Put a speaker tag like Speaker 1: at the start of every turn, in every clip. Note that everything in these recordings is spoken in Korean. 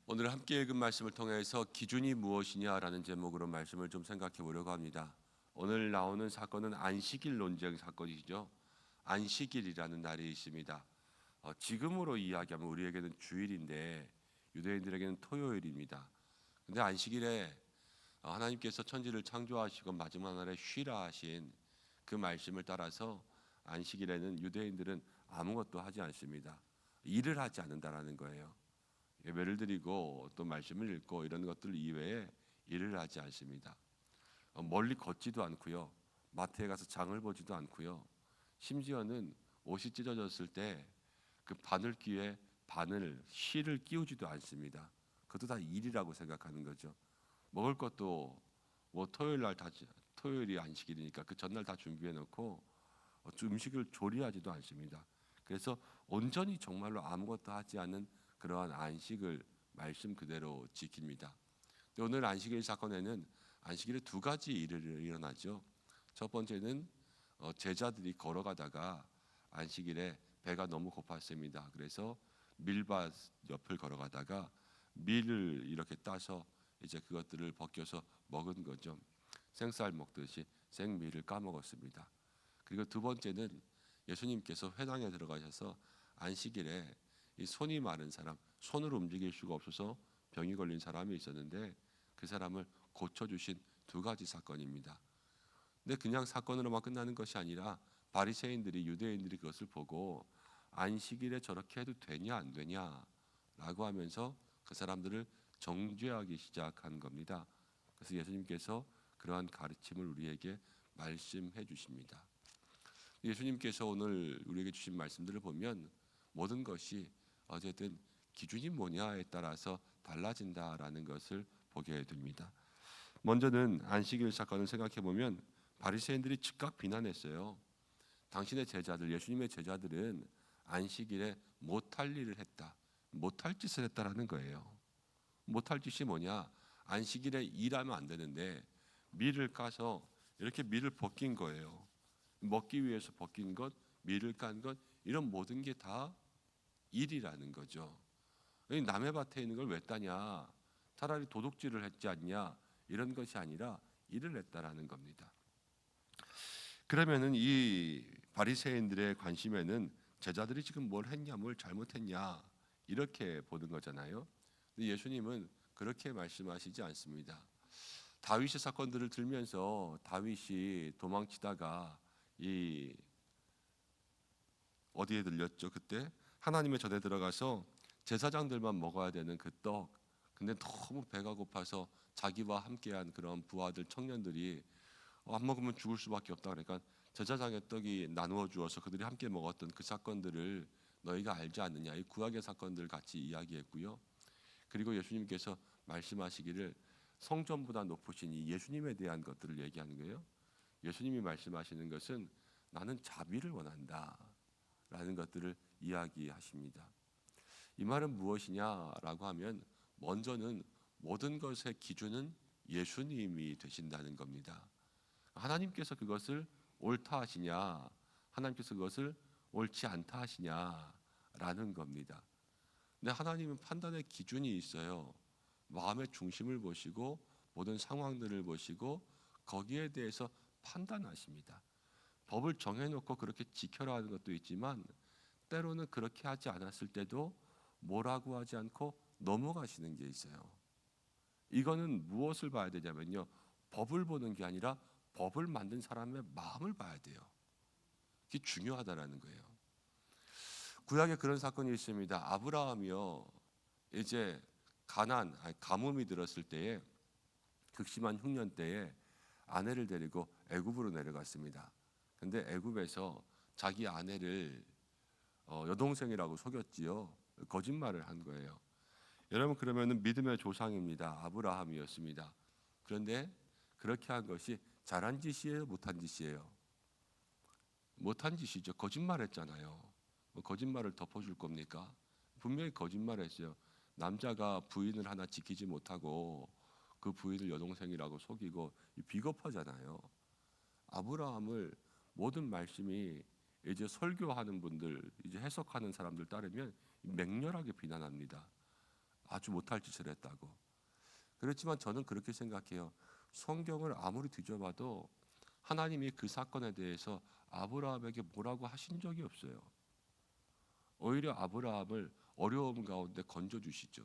Speaker 1: 오늘 함께 읽은 말씀을 통해서 기준이 무엇이냐라는 제목으로 말씀을 좀 생각해 보려고 합니다. 오늘 나오는 사건은 안식일 논쟁 사건이죠. 안식일이라는 날이 있습니다. 지금으로 이야기하면 우리에게는 주일인데 유대인들에게는 토요일입니다. 근데 안식일에 하나님께서 천지를 창조하시고 마지막 날에 쉬라 하신 그 말씀을 따라서 안식일에는 유대인들은 아무것도 하지 않습니다. 일을 하지 않는다라는 거예요. 예배를 드리고 또 말씀을 읽고 이런 것들 이외에 일을 하지 않습니다. 멀리 걷지도 않고요. 마트에 가서 장을 보지도 않고요. 심지어는 옷이 찢어졌을 때 그 바늘귀에 실을 끼우지도 않습니다. 그것도 다 일이라고 생각하는 거죠. 먹을 것도 뭐 토요일이 안식일이니까 그 전날 다 준비해 놓고 음식을 조리하지도 않습니다. 그래서 온전히 정말로 아무것도 하지 않는 그러한 안식을 말씀 그대로 지킵니다. 오늘 안식일 사건에는 안식일에 두 가지 일이 일어나죠. 첫 번째는 제자들이 걸어가다가 안식일에 배가 너무 고팠습니다. 그래서 밀밭 옆을 걸어가다가 밀을 이렇게 따서 이제 그것들을 벗겨서 먹은 거죠. 생쌀 먹듯이 생밀을 까먹었습니다. 그리고 두 번째는 예수님께서 회당에 들어가셔서 안식일에 이 손이 마른 사람, 손으로 움직일 수가 없어서 병이 걸린 사람이 있었는데 그 사람을 고쳐주신 두 가지 사건입니다. 근데 그냥 사건으로만 끝나는 것이 아니라 바리새인들이 유대인들이 그것을 보고 안식일에 저렇게 해도 되냐 안 되냐라고 하면서 그 사람들을 정죄하기 시작한 겁니다. 그래서 예수님께서 그러한 가르침을 우리에게 말씀해 주십니다. 예수님께서 오늘 우리에게 주신 말씀들을 보면 모든 것이 어쨌든 기준이 뭐냐에 따라서 달라진다라는 것을 보게 됩니다. 먼저는 안식일 사건을 생각해 보면 바리새인들이 즉각 비난했어요. 당신의 제자들, 예수님의 제자들은 안식일에 못할 일을 했다, 못할 짓을 했다라는 거예요. 못할 짓이 뭐냐? 안식일에 일하면 안 되는데 밀을 까서 이렇게 밀을 벗긴 거예요. 먹기 위해서 벗긴 것, 밀을 깐 것, 이런 모든 게 다 일이라는 거죠. 남의 밭에 있는 걸 왜 따냐? 차라리 도둑질을 했지 않냐? 이런 것이 아니라 일을 했다라는 겁니다. 그러면은 이 바리새인들의 관심에는 제자들이 지금 뭘 했냐, 뭘 잘못했냐 이렇게 보는 거잖아요. 근데 예수님은 그렇게 말씀하시지 않습니다. 다윗의 사건들을 들면서 다윗이 도망치다가 이 어디에 들렸죠? 그때 하나님의 전에 들어가서 제사장들만 먹어야 되는 그 떡. 근데 너무 배가 고파서 자기와 함께한 그런 부하들 청년들이 안 먹으면 죽을 수밖에 없다. 그러니까 제사장의 떡이 나누어 주어서 그들이 함께 먹었던 그 사건들을 너희가 알지 않느냐. 이 구약의 사건들 같이 이야기했고요. 그리고 예수님께서 말씀하시기를 성전보다 높으신 이 예수님에 대한 것들을 얘기하는 거예요. 예수님이 말씀하시는 것은 나는 자비를 원한다 라는 것들을 이야기하십니다. 이 말은 무엇이냐라고 하면 먼저는 모든 것의 기준은 예수님이 되신다는 겁니다. 하나님께서 그것을 옳다 하시냐, 하나님께서 그것을 옳지 않다 하시냐라는 겁니다. 근데 하나님은 판단의 기준이 있어요. 마음의 중심을 보시고 모든 상황들을 보시고 거기에 대해서 판단하십니다. 법을 정해놓고 그렇게 지켜라 하는 것도 있지만 때로는 그렇게 하지 않았을 때도 뭐라고 하지 않고 넘어가시는 게 있어요. 이거는 무엇을 봐야 되냐면요, 법을 보는 게 아니라 법을 만든 사람의 마음을 봐야 돼요. 그게 중요하다라는 거예요. 구약에 그런 사건이 있습니다. 아브라함이요, 이제 가뭄이 들었을 때에 극심한 흉년 때에 아내를 데리고 애굽으로 내려갔습니다. 근데 애굽에서 자기 아내를 여동생이라고 속였지요. 거짓말을 한 거예요. 여러분, 그러면은 믿음의 조상입니다. 아브라함이었습니다. 그런데 그렇게 한 것이 잘한 짓이에요, 못한 짓이에요? 못한 짓이죠. 거짓말했잖아요. 거짓말을 덮어줄 겁니까? 분명히 거짓말했어요. 남자가 부인을 하나 지키지 못하고 그 부인을 여동생이라고 속이고 비겁하잖아요. 아브라함을 모든 말씀이 이제 설교하는 분들, 이제 해석하는 사람들 따르면 맹렬하게 비난합니다. 아주 못할 짓을 했다고. 그렇지만 저는 그렇게 생각해요. 성경을 아무리 뒤져봐도 하나님이 그 사건에 대해서 아브라함에게 뭐라고 하신 적이 없어요. 오히려 아브라함을 어려움 가운데 건져주시죠.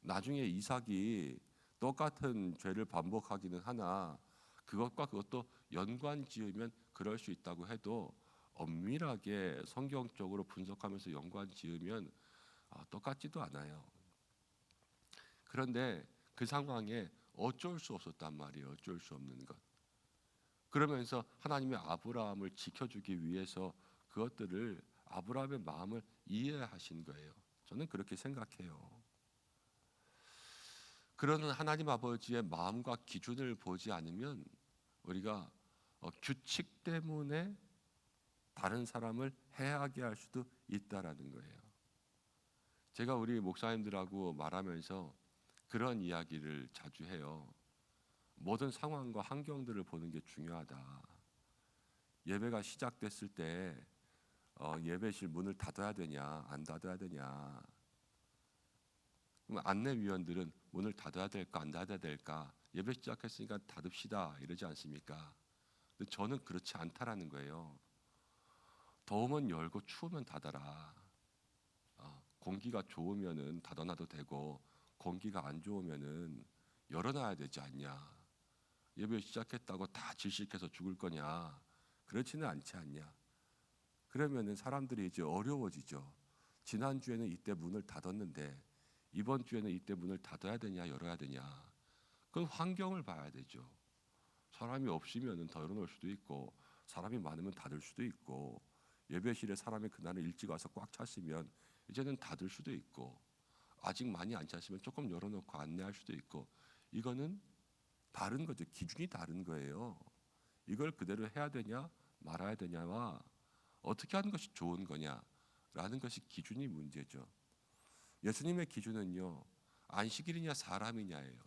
Speaker 1: 나중에 이삭이 똑같은 죄를 반복하기는 하나 그것도 연관 지으면 그럴 수 있다고 해도 엄밀하게 성경적으로 분석하면서 연관 지으면 똑같지도 않아요. 그런데 그 상황에 어쩔 수 없었단 말이에요. 어쩔 수 없는 것. 그러면서 하나님이 아브라함을 지켜주기 위해서 그것들을 아브라함의 마음을 이해하신 거예요. 저는 그렇게 생각해요. 그런 하나님 아버지의 마음과 기준을 보지 않으면 우리가 규칙 때문에 다른 사람을 해하게 할 수도 있다라는 거예요. 제가 우리 목사님들하고 말하면서 그런 이야기를 자주 해요. 모든 상황과 환경들을 보는 게 중요하다. 예배가 시작됐을 때 예배실 문을 닫아야 되냐 안 닫아야 되냐. 그럼 안내위원들은 문을 닫아야 될까 안 닫아야 될까, 예배 시작했으니까 닫읍시다 이러지 않습니까? 근데 저는 그렇지 않다라는 거예요. 더우면 열고 추우면 닫아라. 공기가 좋으면은 닫아놔도 되고 공기가 안 좋으면은 열어놔야 되지 않냐. 예배 시작했다고 다 질식해서 죽을 거냐? 그렇지는 않지 않냐. 그러면은 사람들이 이제 어려워지죠. 지난주에는 이때 문을 닫았는데 이번 주에는 이때 문을 닫아야 되냐 열어야 되냐. 그건 환경을 봐야 되죠. 사람이 없으면 더 열어놓을 수도 있고 사람이 많으면 닫을 수도 있고 예배실에 사람이 그날은 일찍 와서 꽉 찼으면 이제는 닫을 수도 있고 아직 많이 안 찼으면 조금 열어놓고 안내할 수도 있고 이거는 다른 거죠. 기준이 다른 거예요. 이걸 그대로 해야 되냐 말아야 되냐와 어떻게 하는 것이 좋은 거냐라는 것이 기준이 문제죠. 예수님의 기준은요, 안식일이냐 사람이냐예요.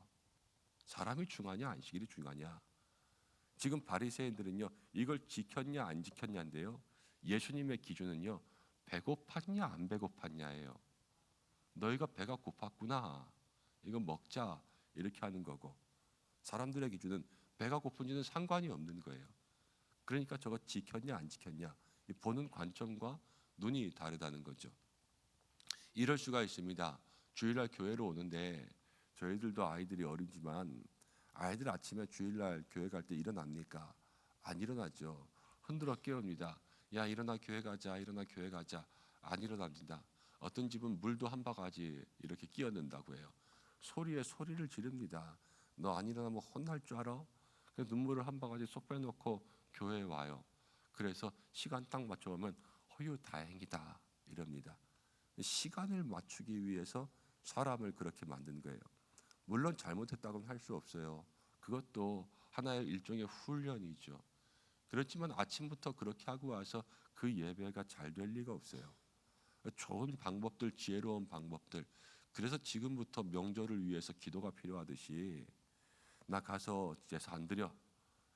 Speaker 1: 사람이 중요하냐 안식일이 중요하냐. 지금 바리새인들은요 이걸 지켰냐 안 지켰냐인데요, 예수님의 기준은요 배고팠냐 안 배고팠냐예요. 너희가 배가 고팠구나 이거 먹자 이렇게 하는 거고, 사람들의 기준은 배가 고픈지는 상관이 없는 거예요. 그러니까 저거 지켰냐 안 지켰냐, 이 보는 관점과 눈이 다르다는 거죠. 이럴 수가 있습니다. 주일날 교회로 오는데 저희들도 아이들이 어리지만 아이들 아침에 주일날 교회 갈 때 일어납니까? 안 일어나죠. 흔들어 깨웁니다. 야 일어나 교회 가자 일어나 교회 가자. 안 일어납니다. 어떤 집은 물도 한 바가지 이렇게 끼얹는다고 해요. 소리에 소리를 지릅니다. 너 안 일어나면 혼날 줄 알아? 그래서 눈물을 한 바가지 쏙 빼놓고 교회에 와요. 그래서 시간 딱 맞춰오면 허유 다행이다 이럽니다. 시간을 맞추기 위해서 사람을 그렇게 만든 거예요. 물론 잘못했다고는 할 수 없어요. 그것도 하나의 일종의 훈련이죠. 그렇지만 아침부터 그렇게 하고 와서 그 예배가 잘 될 리가 없어요. 좋은 방법들, 지혜로운 방법들. 그래서 지금부터 명절을 위해서 기도가 필요하듯이 나 가서 제사 안 드려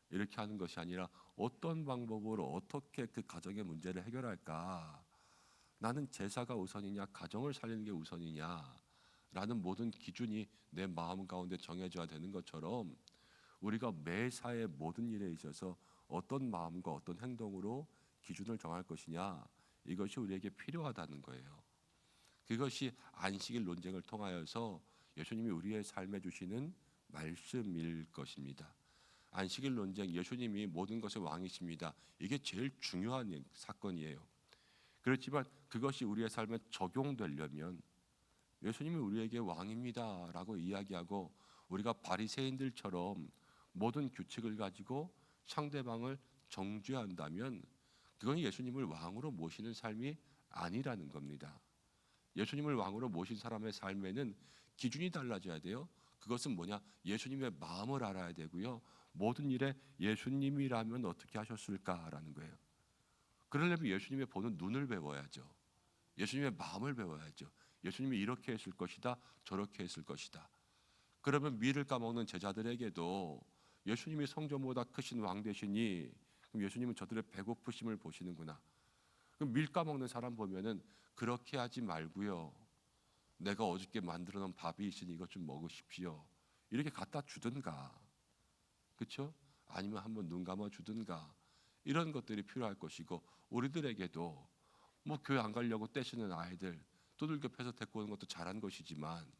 Speaker 1: 이렇게 하는 것이 아니라 어떤 방법으로 어떻게 그 가정의 문제를 해결할까. 나는 제사가 우선이냐 가정을 살리는 게 우선이냐 라는 모든 기준이 내 마음 가운데 정해져야 되는 것처럼 우리가 매사의 모든 일에 있어서 어떤 마음과 어떤 행동으로 기준을 정할 것이냐, 이것이 우리에게 필요하다는 거예요. 그것이 안식일 논쟁을 통하여서 예수님이 우리의 삶에 주시는 말씀일 것입니다. 안식일 논쟁, 예수님이 모든 것의 왕이십니다. 이게 제일 중요한 사건이에요. 그렇지만 그것이 우리의 삶에 적용되려면 예수님이 우리에게 왕입니다라고 이야기하고 우리가 바리새인들처럼 모든 규칙을 가지고 상대방을 정죄한다면 그건 예수님을 왕으로 모시는 삶이 아니라는 겁니다. 예수님을 왕으로 모신 사람의 삶에는 기준이 달라져야 돼요. 그것은 뭐냐? 예수님의 마음을 알아야 되고요. 모든 일에 예수님이라면 어떻게 하셨을까라는 거예요. 그러려면 예수님의 보는 눈을 배워야죠. 예수님의 마음을 배워야죠. 예수님이 이렇게 했을 것이다, 저렇게 했을 것이다. 그러면 미를 까먹는 제자들에게도 예수님이 성전보다 크신 왕 되시니 그럼 예수님은 저들의 배고프심을 보시는구나. 그럼 밀 까먹는 사람 보면은 그렇게 하지 말고요. 내가 어저께 만들어 놓은 밥이 있으니 이것 좀 먹으십시오. 이렇게 갖다 주든가, 그렇죠? 아니면 한번 눈 감아 주든가, 이런 것들이 필요할 것이고, 우리들에게도 뭐 교회 안 가려고 떼시는 아이들 두들겨 패서 데리고 오는 것도 잘한 것이지만,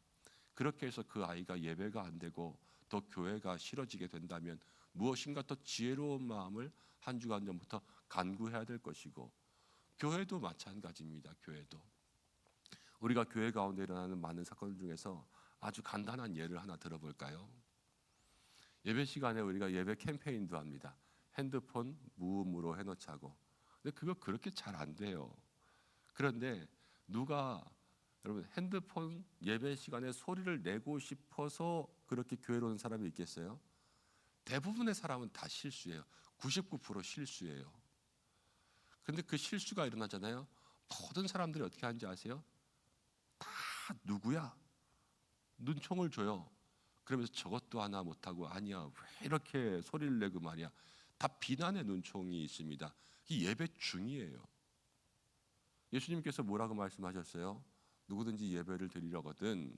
Speaker 1: 그렇게 해서 그 아이가 예배가 안 되고 더 교회가 싫어지게 된다면 무엇인가 더 지혜로운 마음을 한 주간 전부터 간구해야 될 것이고, 교회도 마찬가지입니다. 교회도 우리가 교회 가운데 일어나는 많은 사건 중에서 아주 간단한 예를 하나 들어볼까요? 예배 시간에 우리가 예배 캠페인도 합니다. 핸드폰 무음으로 해놓자고. 근데 그거 그렇게 잘 안 돼요. 그런데 누가, 여러분, 핸드폰 예배 시간에 소리를 내고 싶어서 그렇게 교회로 오는 사람이 있겠어요? 대부분의 사람은 다 실수예요. 99% 실수예요. 근데 그 실수가 일어나잖아요. 모든 사람들이 어떻게 하는지 아세요? 다 누구야? 눈총을 줘요. 그러면서 저것도 하나 못하고, 아니야 왜 이렇게 소리를 내고 말이야. 다 비난의 눈총이 있습니다. 이 예배 중이에요. 예수님께서 뭐라고 말씀하셨어요? 누구든지 예배를 드리려거든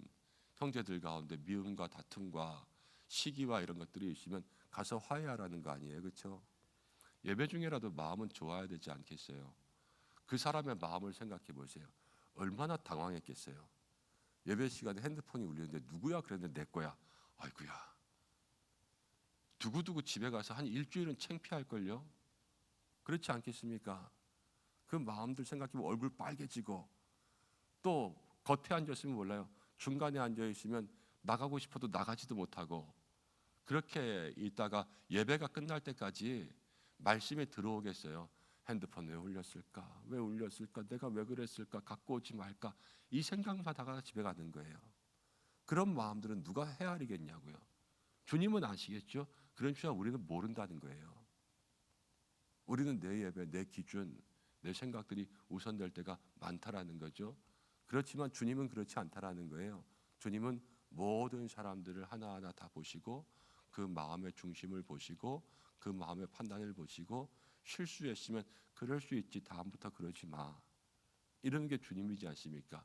Speaker 1: 형제들 가운데 미움과 다툼과 시기와 이런 것들이 있으면 가서 화해하라는 거 아니에요, 그렇죠? 예배 중에라도 마음은 좋아야 되지 않겠어요? 그 사람의 마음을 생각해 보세요. 얼마나 당황했겠어요. 예배 시간에 핸드폰이 울리는데 누구야? 그랬는데 내 거야. 아이고야. 두고두고 집에 가서 한 일주일은 창피할걸요? 그렇지 않겠습니까? 그 마음들 생각해보면 얼굴 빨개지고, 또 겉에 앉았으면 몰라요. 중간에 앉아있으면 나가고 싶어도 나가지도 못하고, 그렇게 있다가 예배가 끝날 때까지 말씀이 들어오겠어요. 핸드폰 왜 울렸을까? 왜 울렸을까? 내가 왜 그랬을까? 갖고 오지 말까? 이 생각만 하다가 집에 가는 거예요. 그런 마음들은 누가 헤아리겠냐고요. 주님은 아시겠죠? 그런 줄 우리는 모른다는 거예요. 우리는 내 예배, 내 기준, 내 생각들이 우선될 때가 많다라는 거죠. 그렇지만 주님은 그렇지 않다라는 거예요. 주님은 모든 사람들을 하나하나 다 보시고, 그 마음의 중심을 보시고, 그 마음의 판단을 보시고, 실수했으면 그럴 수 있지, 다음부터 그러지 마, 이런 게 주님이지 않습니까?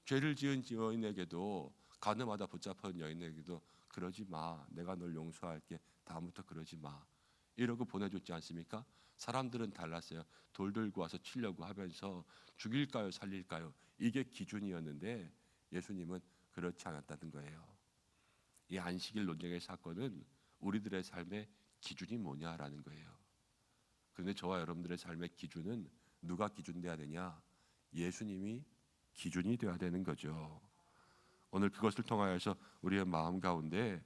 Speaker 1: 죄를 지은 여인에게도, 가늠하다 붙잡힌 여인에게도 그러지 마, 내가 널 용서할게, 다음부터 그러지 마, 이러고 보내줬지 않습니까? 사람들은 달랐어요. 돌 들고 와서 치려고 하면서 죽일까요 살릴까요, 이게 기준이었는데 예수님은 그렇지 않았다는 거예요. 이 안식일 논쟁의 사건은 우리들의 삶의 기준이 뭐냐라는 거예요. 그런데 저와 여러분들의 삶의 기준은 누가 기준 돼야 되냐? 예수님이 기준이 되어야 되는 거죠. 오늘 그것을 통하여서 우리의 마음 가운데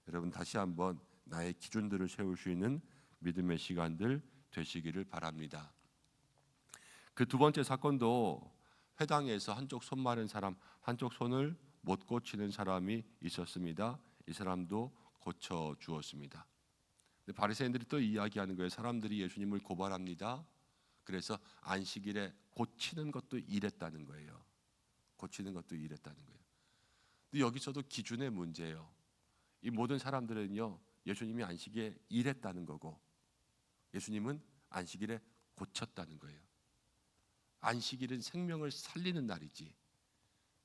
Speaker 1: 여러분 다시 한번 나의 기준들을 세울 수 있는 믿음의 시간들 되시기를 바랍니다. 그 두 번째 사건도 회당에서 한쪽 손 마른 사람, 한쪽 손을 못 고치는 사람이 있었습니다. 이 사람도 고쳐 주었습니다. 바리새인들이 또 이야기하는 거예요. 사람들이 예수님을 고발합니다. 그래서 안식일에 고치는 것도 일했다는 거예요. 고치는 것도 일했다는 거예요. 근데 여기서도 기준의 문제예요. 이 모든 사람들은요, 예수님이 안식일에 일했다는 거고, 예수님은 안식일에 고쳤다는 거예요. 안식일은 생명을 살리는 날이지,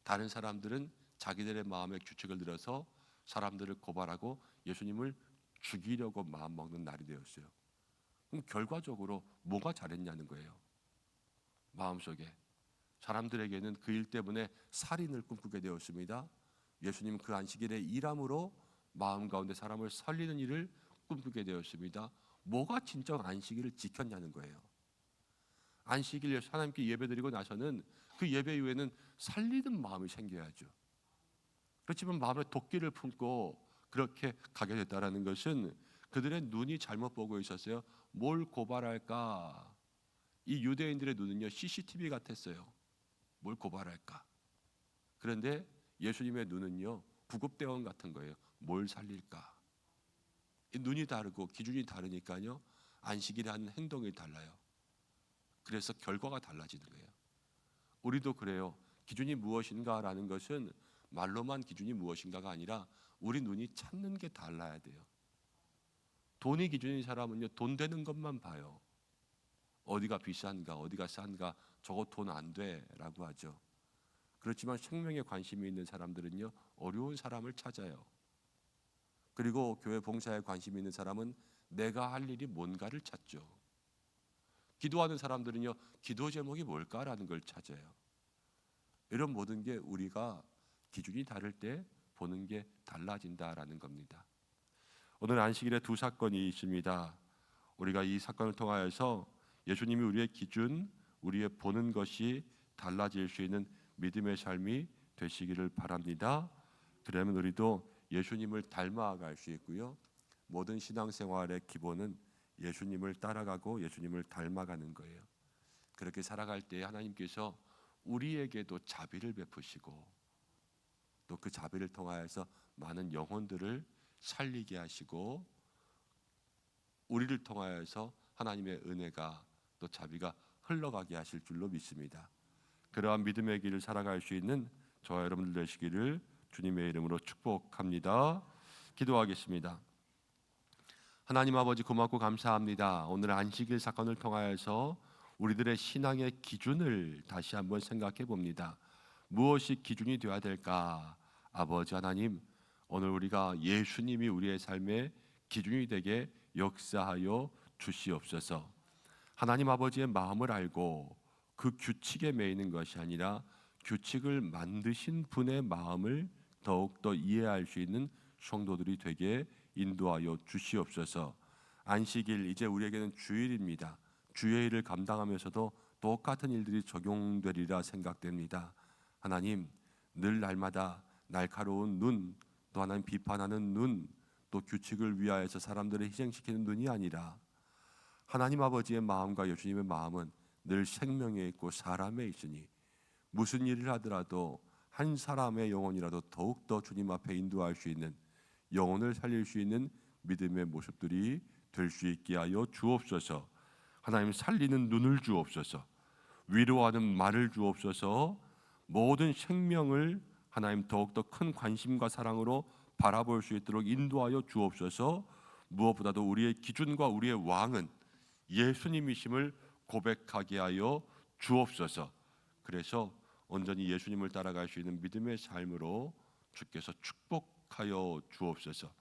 Speaker 1: 다른 사람들은 자기들의 마음의 규칙을 들어서 사람들을 고발하고 예수님을 죽이려고 마음먹는 날이 되었어요. 그럼 결과적으로 뭐가 잘했냐는 거예요. 마음속에 사람들에게는 그 일 때문에 살인을 꿈꾸게 되었습니다. 예수님은 그 안식일의 일함으로 마음 가운데 사람을 살리는 일을 꿈꾸게 되었습니다. 뭐가 진정 안식일을 지켰냐는 거예요. 안식일 하나님께 예배드리고 나서는 그 예배 이후에는 살리는 마음이 생겨야죠. 그렇지만 마음에 도끼를 품고 그렇게 가게 됐다라는 것은 그들의 눈이 잘못 보고 있었어요. 뭘 고발할까? 이 유대인들의 눈은요, CCTV 같았어요. 뭘 고발할까? 그런데 예수님의 눈은요, 구급대원 같은 거예요. 뭘 살릴까? 이 눈이 다르고 기준이 다르니까요, 안식일에 하는 행동이 달라요. 그래서 결과가 달라지는 거예요. 우리도 그래요. 기준이 무엇인가라는 것은 말로만 기준이 무엇인가가 아니라 우리 눈이 찾는 게 달라야 돼요. 돈이 기준인 사람은요, 돈 되는 것만 봐요. 어디가 비싼가, 어디가 싼가, 저거 돈 안 돼라고 하죠. 그렇지만 생명에 관심이 있는 사람들은요, 어려운 사람을 찾아요. 그리고 교회 봉사에 관심이 있는 사람은 내가 할 일이 뭔가를 찾죠. 기도하는 사람들은요, 기도 제목이 뭘까라는 걸 찾아요. 이런 모든 게 우리가 기준이 다를 때 보는 게 달라진다라는 겁니다. 오늘 안식일에 두 사건이 있습니다. 우리가 이 사건을 통하여서 예수님이 우리의 기준, 우리의 보는 것이 달라질 수 있는 믿음의 삶이 되시기를 바랍니다. 그러면 우리도 예수님을 닮아갈 수 있고요. 모든 신앙생활의 기본은 예수님을 따라가고 예수님을 닮아가는 거예요. 그렇게 살아갈 때 하나님께서 우리에게도 자비를 베푸시고 또 그 자비를 통하여서 많은 영혼들을 살리게 하시고 우리를 통하여서 하나님의 은혜가 또 자비가 흘러가게 하실 줄로 믿습니다. 그러한 믿음의 길을 살아갈 수 있는 저와 여러분들 되시기를 주님의 이름으로 축복합니다. 기도하겠습니다. 하나님 아버지 고맙고 감사합니다. 오늘 안식일 사건을 통하여서 우리들의 신앙의 기준을 다시 한번 생각해 봅니다. 무엇이 기준이 되어야 될까? 아버지 하나님, 오늘 우리가 예수님이 우리의 삶의 기준이 되게 역사하여 주시옵소서. 하나님 아버지의 마음을 알고 그 규칙에 매이는 것이 아니라 규칙을 만드신 분의 마음을 더욱더 이해할 수 있는 성도들이 되게 인도하여 주시옵소서. 안식일 이제 우리에게는 주일입니다. 주의 일을 감당하면서도 똑같은 일들이 적용되리라 생각됩니다. 하나님, 늘 날마다 날카로운 눈, 또 하나님 비판하는 눈, 또 규칙을 위하여서 사람들을 희생시키는 눈이 아니라 하나님 아버지의 마음과 예수님의 마음은 늘 생명에 있고 사람에 있으니 무슨 일을 하더라도 한 사람의 영혼이라도 더욱더 주님 앞에 인도할 수 있는, 영혼을 살릴 수 있는 믿음의 모습들이 될 수 있게 하여 주옵소서. 하나님, 살리는 눈을 주옵소서. 위로하는 말을 주옵소서. 모든 생명을 하나님 더욱더 큰 관심과 사랑으로 바라볼 수 있도록 인도하여 주옵소서. 무엇보다도 우리의 기준과 우리의 왕은 예수님이심을 고백하게 하여 주옵소서. 그래서 온전히 예수님을 따라갈 수 있는 믿음의 삶으로 주께서 축복하여 주옵소서.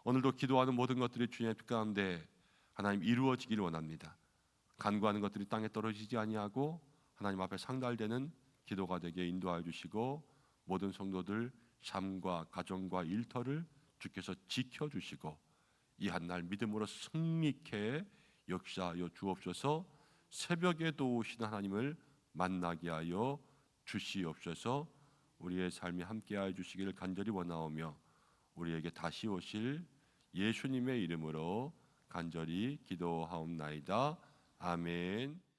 Speaker 1: 오늘도 기도하는 모든 것들이 주님의 뜻 가운데 하나님 이루어지기를 원합니다. 간구하는 것들이 땅에 떨어지지 아니하고 하나님 앞에 상달되는 기도가 되게 인도하여 주시고 모든 성도들 삶과 가정과 일터를 주께서 지켜주시고 이 한날 믿음으로 승리케 역사하여 주옵소서. 새벽에도 오시는 하나님을 만나게 하여 주시옵소서. 우리의 삶이 함께하여 주시기를 간절히 원하오며 우리에게 다시 오실 예수님의 이름으로 간절히 기도하옵나이다. 아멘.